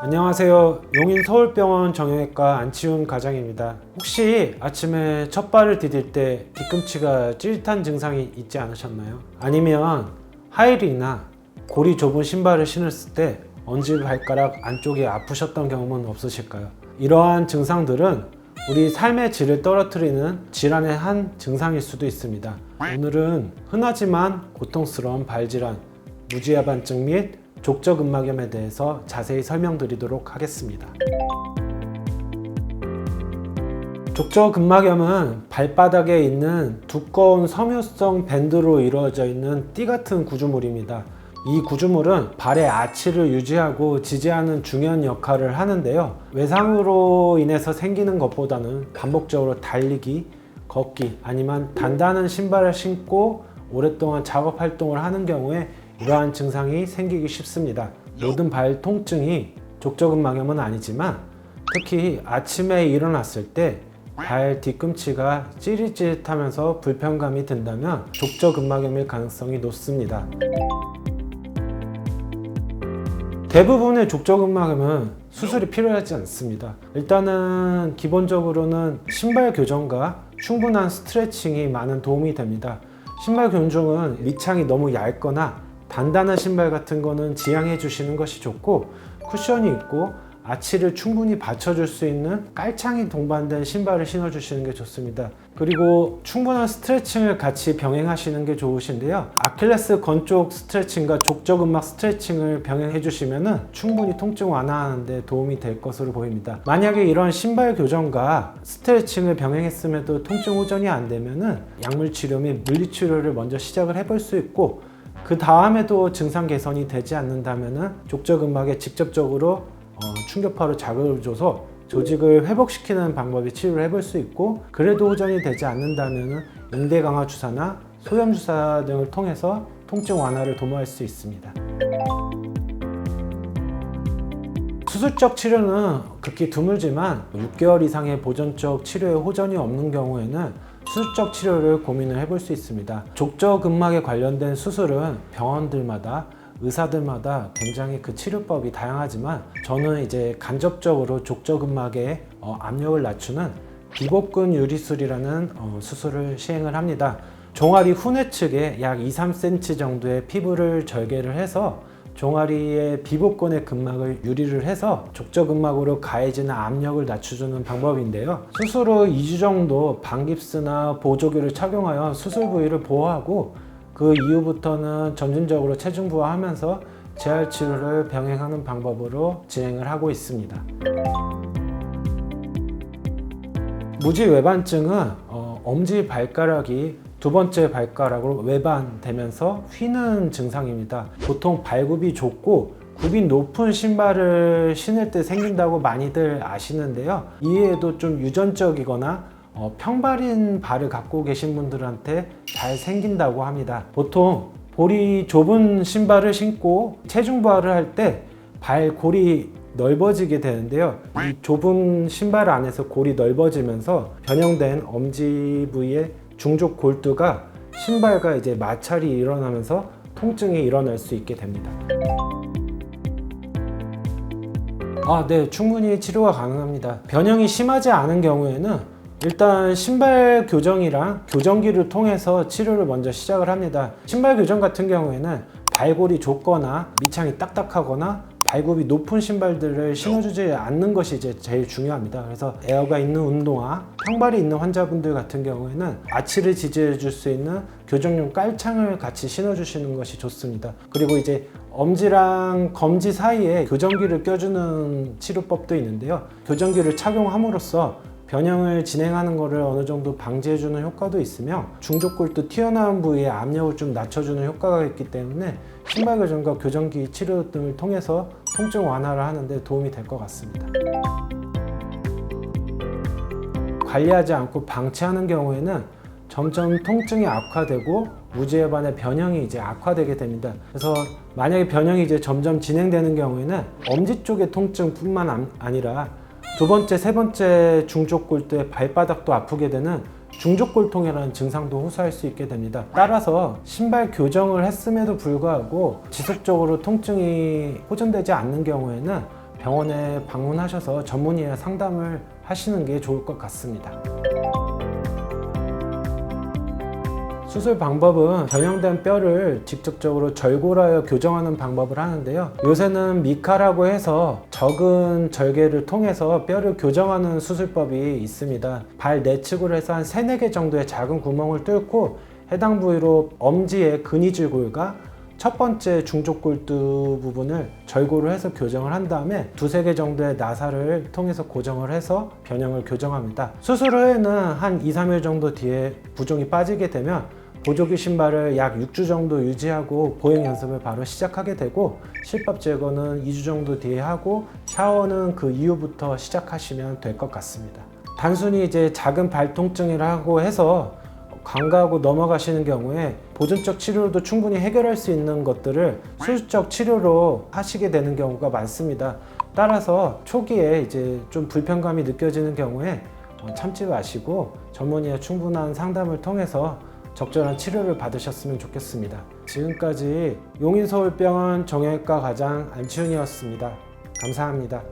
안녕하세요. 용인 서울병원 정형외과 안치훈 과장입니다. 혹시 아침에 첫 발을 디딜 때 뒤꿈치가 찌릿한 증상이 있지 않으셨나요? 아니면 하이힐이나 골이 좁은 신발을 신었을 때 엄지발가락 안쪽이 아프셨던 경험은 없으실까요? 이러한 증상들은 우리 삶의 질을 떨어뜨리는 질환의 한 증상일 수도 있습니다. 오늘은 흔하지만 고통스러운 발질환, 무지하반증 및 족저근막염에 대해서 자세히 설명드리도록 하겠습니다. 족저근막염은 발바닥에 있는 두꺼운 섬유성 밴드로 이루어져 있는 띠 같은 구조물입니다. 이 구조물은 발의 아치를 유지하고 지지하는 중요한 역할을 하는데요. 외상으로 인해서 생기는 것보다는 반복적으로 달리기, 걷기 아니면 단단한 신발을 신고 오랫동안 작업 활동을 하는 경우에 이러한 증상이 생기기 쉽습니다. 모든 발 통증이 족저근막염은 아니지만 특히 아침에 일어났을 때 발 뒤꿈치가 찌릿찌릿하면서 불편감이 든다면 족저근막염일 가능성이 높습니다. 대부분의 족저근막염은 수술이 필요하지 않습니다. 일단은 기본적으로는 신발 교정과 충분한 스트레칭이 많은 도움이 됩니다. 신발 교정은 밑창이 너무 얇거나 단단한 신발 같은 거는 지양해 주시는 것이 좋고, 쿠션이 있고 아치를 충분히 받쳐줄 수 있는 깔창이 동반된 신발을 신어 주시는 게 좋습니다. 그리고 충분한 스트레칭을 같이 병행하시는 게 좋으신데요. 아킬레스 건 쪽 스트레칭과 족저근막 스트레칭을 병행해 주시면 충분히 통증 완화하는 데 도움이 될 것으로 보입니다. 만약에 이런 신발 교정과 스트레칭을 병행했음에도 통증 호전이 안 되면 약물 치료 및 물리 치료를 먼저 시작을 해볼 수 있고, 그 다음에도 증상 개선이 되지 않는다면 족저근막에 직접적으로 충격파로 자극을 줘서 조직을 회복시키는 방법의 치료를 해볼 수 있고, 그래도 호전이 되지 않는다면 인대 강화 주사나 소염 주사 등을 통해서 통증 완화를 도모할 수 있습니다. 수술적 치료는 극히 드물지만 6개월 이상의 보존적 치료에 호전이 없는 경우에는 수술적 치료를 고민을 해볼 수 있습니다. 족저근막에 관련된 수술은 병원들마다 의사들마다 굉장히 그 치료법이 다양하지만 저는 이제 간접적으로 족저근막에 압력을 낮추는 비복근 유리술이라는 수술을 시행을 합니다. 종아리 후뇌 측에 약 2-3cm 정도의 피부를 절개를 해서 종아리의 비복근의 근막을 유리를 해서 족저근막으로 가해지는 압력을 낮춰주는 방법인데요. 수술 후 2주 정도 반깁스나 보조기를 착용하여 수술 부위를 보호하고, 그 이후부터는 점진적으로 체중 부하하면서 재활 치료를 병행하는 방법으로 진행을 하고 있습니다. 무지 외반증은 엄지 발가락이 두 번째 발가락으로 외반되면서 휘는 증상입니다. 보통 발굽이 좁고 굽이 높은 신발을 신을 때 생긴다고 많이들 아시는데요. 이외에도 좀 유전적이거나 평발인 발을 갖고 계신 분들한테 잘 생긴다고 합니다. 보통 볼이 좁은 신발을 신고 체중 부하를 할 때 발골이 넓어지게 되는데요. 이 좁은 신발 안에서 골이 넓어지면서 변형된 엄지 부위의 중족 골두가 신발과 이제 마찰이 일어나면서 통증이 일어날 수 있게 됩니다. 네, 충분히 치료가 가능합니다. 변형이 심하지 않은 경우에는 일단 신발 교정이랑 교정기를 통해서 치료를 먼저 시작을 합니다. 신발 교정 같은 경우에는 발골이 좁거나 밑창이 딱딱하거나 발굽이 높은 신발들을 신어주지 않는 것이 이제 제일 중요합니다. 그래서 에어가 있는 운동화, 평발이 있는 환자분들 같은 경우에는 아치를 지지해 줄 수 있는 교정용 깔창을 같이 신어주시는 것이 좋습니다. 그리고 이제 엄지랑 검지 사이에 교정기를 껴주는 치료법도 있는데요. 교정기를 착용함으로써 변형을 진행하는 것을 어느 정도 방지해주는 효과도 있으며 중족골도 튀어나온 부위에 압력을 좀 낮춰주는 효과가 있기 때문에 신발 교정과 교정기 치료 등을 통해서 통증 완화를 하는 데 도움이 될 것 같습니다. 관리하지 않고 방치하는 경우에는 점점 통증이 악화되고 무지해반의 변형이 이제 악화되게 됩니다. 그래서 만약에 변형이 이제 점점 진행되는 경우에는 엄지 쪽의 통증뿐만 아니라 두 번째, 세 번째 중족골두의 발바닥도 아프게 되는 중족골통이라는 증상도 호소할 수 있게 됩니다. 따라서 신발 교정을 했음에도 불구하고 지속적으로 통증이 호전되지 않는 경우에는 병원에 방문하셔서 전문의와 상담을 하시는 게 좋을 것 같습니다. 수술 방법은 변형된 뼈를 직접적으로 절골하여 교정하는 방법을 하는데요. 요새는 미카라고 해서 적은 절개를 통해서 뼈를 교정하는 수술법이 있습니다. 발 내측으로 해서 한 3, 4개 정도의 작은 구멍을 뚫고 해당 부위로 엄지의 근위질골과 첫 번째 중족골두 부분을 절골을 해서 교정을 한 다음에 2, 3개 정도의 나사를 통해서 고정을 해서 변형을 교정합니다. 수술 후에는 한 2, 3일 정도 뒤에 부종이 빠지게 되면 보조기 신발을 약 6주 정도 유지하고 보행 연습을 바로 시작하게 되고, 실밥 제거는 2주 정도 뒤에 하고 샤워는 그 이후부터 시작하시면 될 것 같습니다. 단순히 이제 작은 발 통증이라고 해서 관가하고 넘어가시는 경우에 보존적 치료로도 충분히 해결할 수 있는 것들을 수술적 치료로 하시게 되는 경우가 많습니다. 따라서 초기에 이제 좀 불편감이 느껴지는 경우에 참지 마시고 전문의의 충분한 상담을 통해서 적절한 치료를 받으셨으면 좋겠습니다. 지금까지 용인서울병원 정형외과 과장 안치훈이었습니다. 감사합니다.